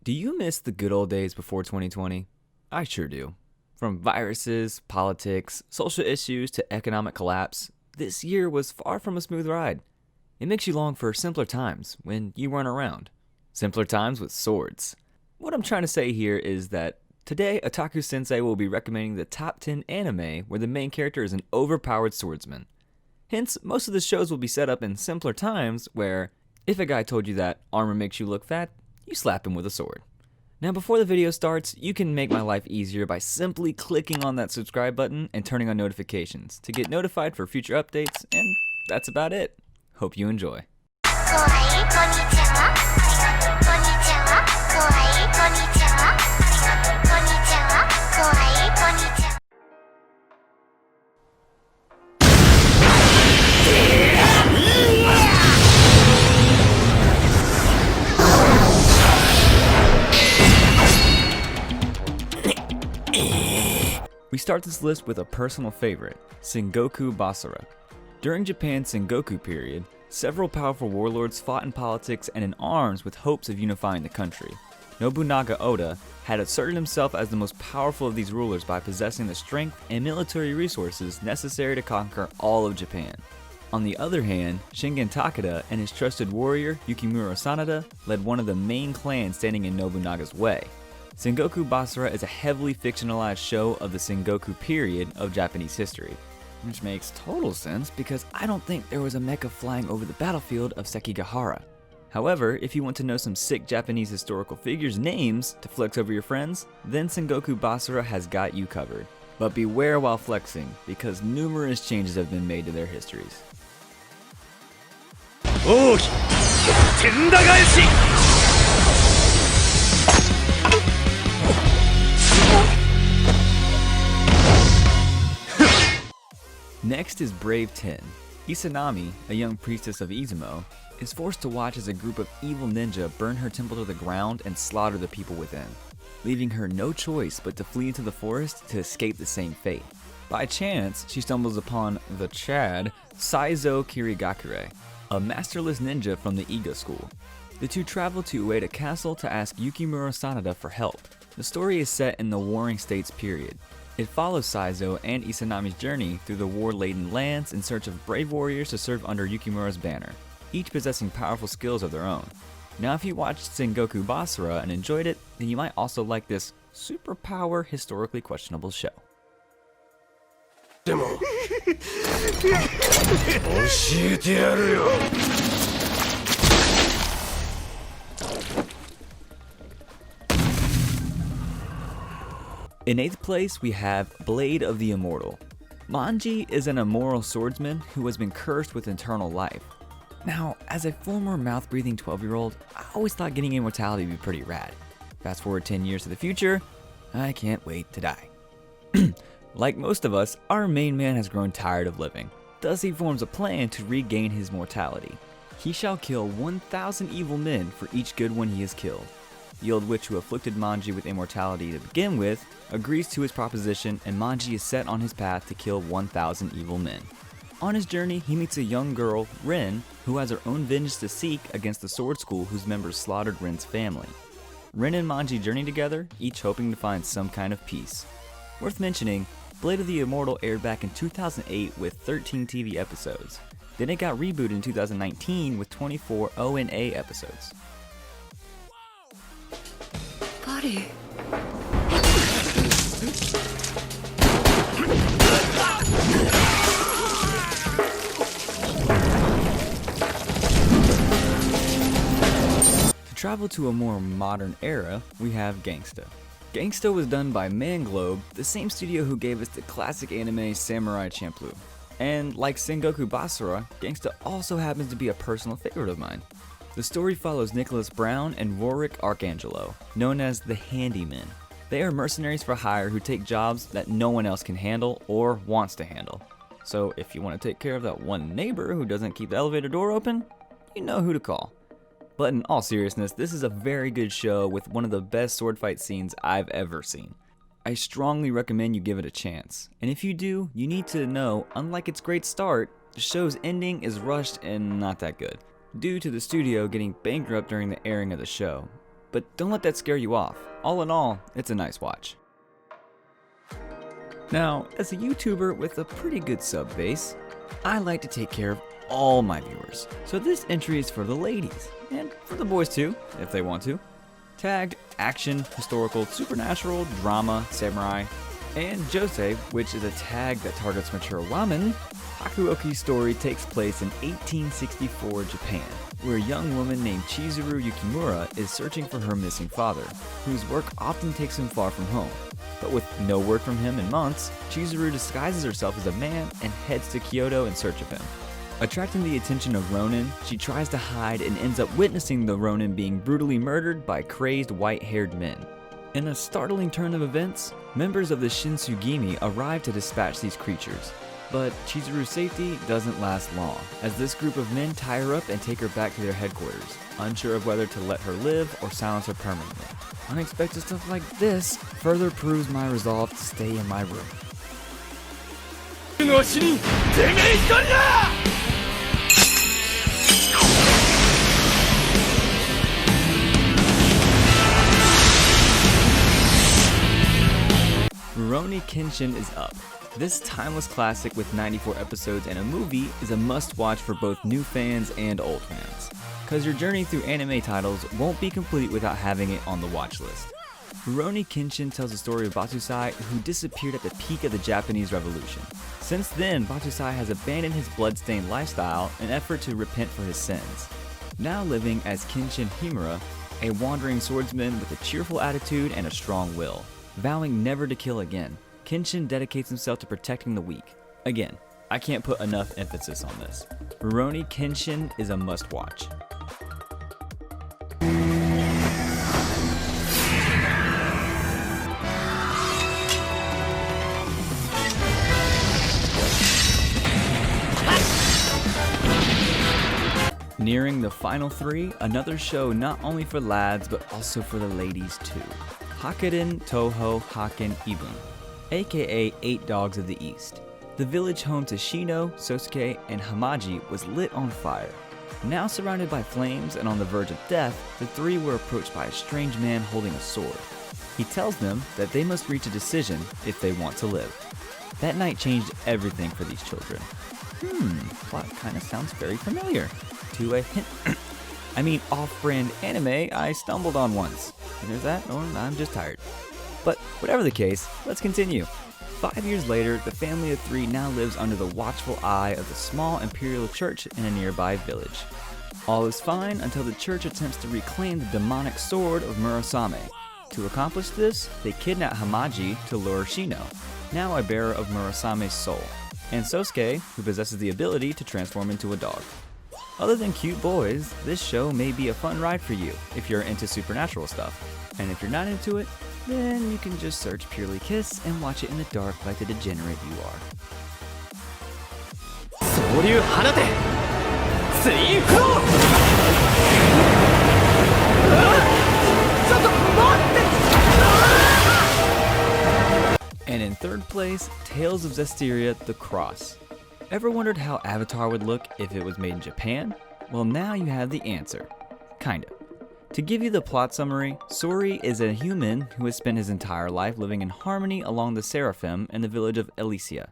Do you miss the good old days before 2020? I sure do. From viruses, politics, social issues to economic collapse, this year was far from a smooth ride. It makes you long for simpler times when you weren't around. Simpler times with swords. What I'm trying to say here is that today, Otaku Sensei will be recommending the top 10 anime where the main character is an overpowered swordsman. Hence, most of the shows will be set up in simpler times where, if a guy told you that armor makes you look fat, you slap him with a sword. Now before the video starts, you can make my life easier by simply clicking on that subscribe button and turning on notifications to get notified for future updates, and that's about it. Hope you enjoy. We start this list with a personal favorite, Sengoku Basura. During Japan's Sengoku period, several powerful warlords fought in politics and in arms with hopes of unifying the country. Nobunaga Oda had asserted himself as the most powerful of these rulers by possessing the strength and military resources necessary to conquer all of Japan. On the other hand, Shingen Takeda and his trusted warrior Yukimura Sanada led one of the main clans standing in Nobunaga's way. Sengoku Basura is a heavily fictionalized show of the Sengoku period of Japanese history, which makes total sense because I don't think there was a mecha flying over the battlefield of Sekigahara. However, if you want to know some sick Japanese historical figures' names to flex over your friends, then Sengoku Basura has got you covered. But beware while flexing, because numerous changes have been made to their histories. Next is Brave 10. Izanami, a young priestess of Izumo, is forced to watch as a group of evil ninja burn her temple to the ground and slaughter the people within, leaving her no choice but to flee into the forest to escape the same fate. By chance, she stumbles upon the Chad Saizo Kirigakure, a masterless ninja from the Iga school. The two travel to Ueda Castle to ask Yukimura Sanada for help. The story is set in the Warring States period. It follows Saizo and Izanami's journey through the war-laden lands in search of brave warriors to serve under Yukimura's banner, each possessing powerful skills of their own. Now if you watched Sengoku Basura and enjoyed it, then you might also like this superpower historically questionable show. In 8th place, we have Blade of the Immortal. Manji is an immoral swordsman who has been cursed with eternal life. Now, as a former mouth-breathing 12-year-old, I always thought getting immortality would be pretty rad. Fast forward 10 years to the future, I can't wait to die. Like most of us, our main man has grown tired of living. Thus he forms a plan to regain his mortality. He shall kill 1,000 evil men for each good one he has killed. The old witch who afflicted Manji with immortality to begin with agrees to his proposition, and Manji is set on his path to kill 1,000 evil men. On his journey, he meets a young girl, Rin, who has her own vengeance to seek against the sword school whose members slaughtered Rin's family. Rin and Manji journey together, each hoping to find some kind of peace. Worth mentioning, Blade of the Immortal aired back in 2008 with 13 TV episodes. Then it got rebooted in 2019 with 24 ONA episodes. Buddy. To travel to a more modern era, we have Gangsta. Gangsta was done by Manglobe, the same studio who gave us the classic anime Samurai Champloo. And like Sengoku Basura, Gangsta also happens to be a personal favorite of mine. The story follows Nicholas Brown and Rorik Arcangelo, known as the Handymen. They are mercenaries for hire who take jobs that no one else can handle or wants to handle. So if you want to take care of that one neighbor who doesn't keep the elevator door open, you know who to call. But in all seriousness, this is a very good show with one of the best sword fight scenes I've ever seen. I strongly recommend you give it a chance. And if you do, you need to know, unlike its great start, the show's ending is rushed and not that good, due to the studio getting bankrupt during the airing of the show. but don't let that scare you off. All in all, it's a nice watch. Now, as a YouTuber with a pretty good sub base, I like to take care of all my viewers. So this entry is for the ladies, and for the boys too, if they want to. Tagged action, historical, supernatural, drama, samurai, and josei, which is a tag that targets mature women. Hakuoki's story takes place in 1864 Japan, where a young woman named Chizuru Yukimura is searching for her missing father, whose work often takes him far from home. But with no word from him in months, Chizuru disguises herself as a man and heads to Kyoto in search of him. Attracting the attention of Ronin, she tries to hide and ends up witnessing the Ronin being brutally murdered by crazed white-haired men. In a startling turn of events, members of the Shinsugimi arrive to dispatch these creatures. But Chizuru's safety doesn't last long, as this group of men tie her up and take her back to their headquarters, unsure of whether to let her live or silence her permanently. Unexpected stuff like this further proves my resolve to stay in my room. Roni Kenshin is up. This timeless classic with 94 episodes and a movie is a must-watch for both new fans and old fans, cause your journey through anime titles won't be complete without having it on the watch list. Roni Kenshin tells the story of Batusai, who disappeared at the peak of the Japanese Revolution. Since then, Batusai has abandoned his blood-stained lifestyle in an effort to repent for his sins. Now living as Kenshin Himura, a wandering swordsman with a cheerful attitude and a strong will. Vowing never to kill again, Kenshin dedicates himself to protecting the weak. Again, I can't put enough emphasis on this. Roni Kenshin is a must-watch. Nearing the final three, another show not only for lads but also for the ladies too. Hakuren Toho Haken Ibun, aka 8 Dogs of the East. The village home to Shino, Sosuke, and Hamaji was lit on fire. Now surrounded by flames and on the verge of death, the three were approached by a strange man holding a sword. He tells them that they must reach a decision if they want to live. That night changed everything for these children. Plot kinda sounds very familiar. To a off-brand anime I stumbled on once. Either that or I'm just tired. But whatever the case, let's continue. 5 years later, the family of 3 now lives under the watchful eye of the small imperial church in a nearby village. All is fine until the church attempts to reclaim the demonic sword of Murasame. To accomplish this, they kidnap Hamaji to lure Shino, now a bearer of Murasame's soul, and Sosuke, who possesses the ability to transform into a dog. Other than cute boys, this show may be a fun ride for you if you're into supernatural stuff. And if you're not into it, then you can just search Purely Kiss and watch it in the dark like the degenerate you are. And in third place, Tales of Zestiria: The Cross. Ever wondered how Avatar would look if it was made in Japan? Well, now you have the answer. Kinda. To give you the plot summary, Sori is a human who has spent his entire life living in harmony along the Seraphim in the village of Elysia.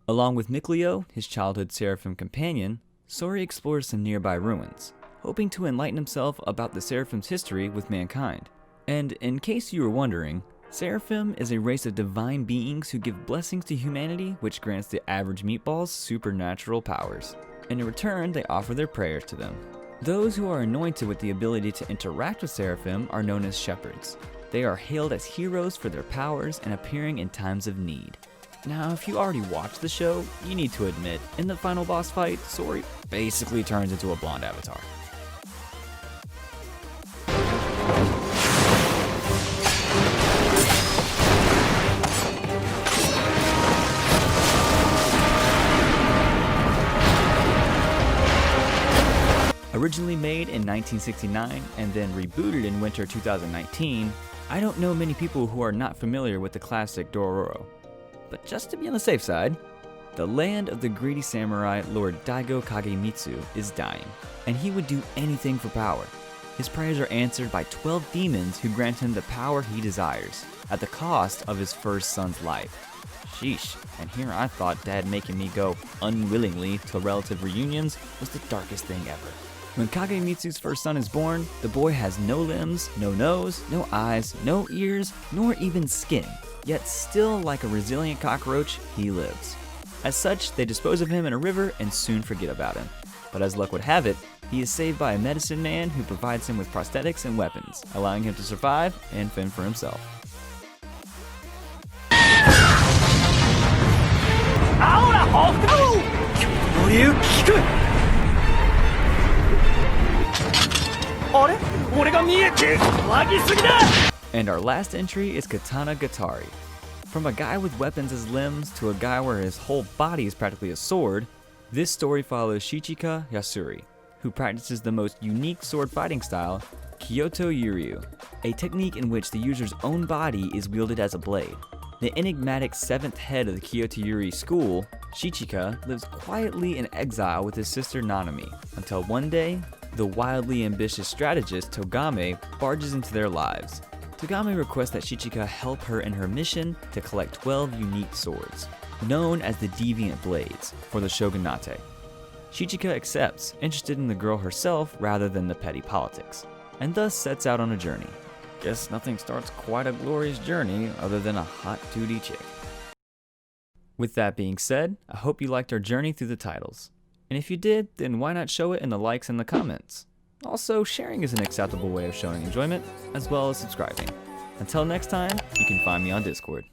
Along with 𝐒ᴇᴜ, his childhood Seraphim companion, Sori explores some nearby ruins, hoping to enlighten himself about the Seraphim's history with mankind. And in case you were wondering, Seraphim is a race of divine beings who give blessings to humanity, which grants the average meatballs supernatural powers. In return, they offer their prayers to them. Those who are anointed with the ability to interact with Seraphim are known as shepherds. They are hailed as heroes for their powers and appearing in times of need. Now, if you already watched the show, you need to admit, in the final boss fight, Sori basically turns into a blonde avatar. Originally made in 1969 and then rebooted in winter 2019, I don't know many people who are not familiar with the classic Doro. But just to be on the safe side, the land of the greedy samurai Lord Daigo Kagemitsu is dying, and he would do anything for power. his prayers are answered by 12 demons who grant him the power he desires, at the cost of his first son's life. Sheesh, and here I thought Dad making me go unwillingly to relative reunions was the darkest thing ever. When Kagemitsu's first son is born, the boy has no limbs, no nose, no eyes, no ears, nor even skin, yet still like a resilient cockroach, he lives. As such, they dispose of him in a river and soon forget about him. But as luck would have it, he is saved by a medicine man who provides him with prosthetics and weapons, allowing him to survive and fend for himself. And our last entry is Katana Ghatari. From a guy with weapons as limbs to a guy where his whole body is practically a sword, this story follows Shichika Yasuri, who practices the most unique sword fighting style, Kyoto Yuryu, a technique in which the user's own body is wielded as a blade. The enigmatic 7th head of the Kyoto Yuryu school, Shichika lives quietly in exile with his sister Nanami, until one day, the wildly ambitious strategist Togame barges into their lives. Togame requests that Shichika help her in her mission to collect 12 unique swords, known as the Deviant Blades, for the shogunate. Shichika accepts, interested in the girl herself rather than the petty politics, and thus sets out on a journey. Guess nothing starts quite a glorious journey other than a hot duty chick. With that being said, I hope you liked our journey through the titles. And if you did, then why not show it in the likes and the comments? Also, sharing is an acceptable way of showing enjoyment, as well as subscribing. Until next time, you can find me on Discord.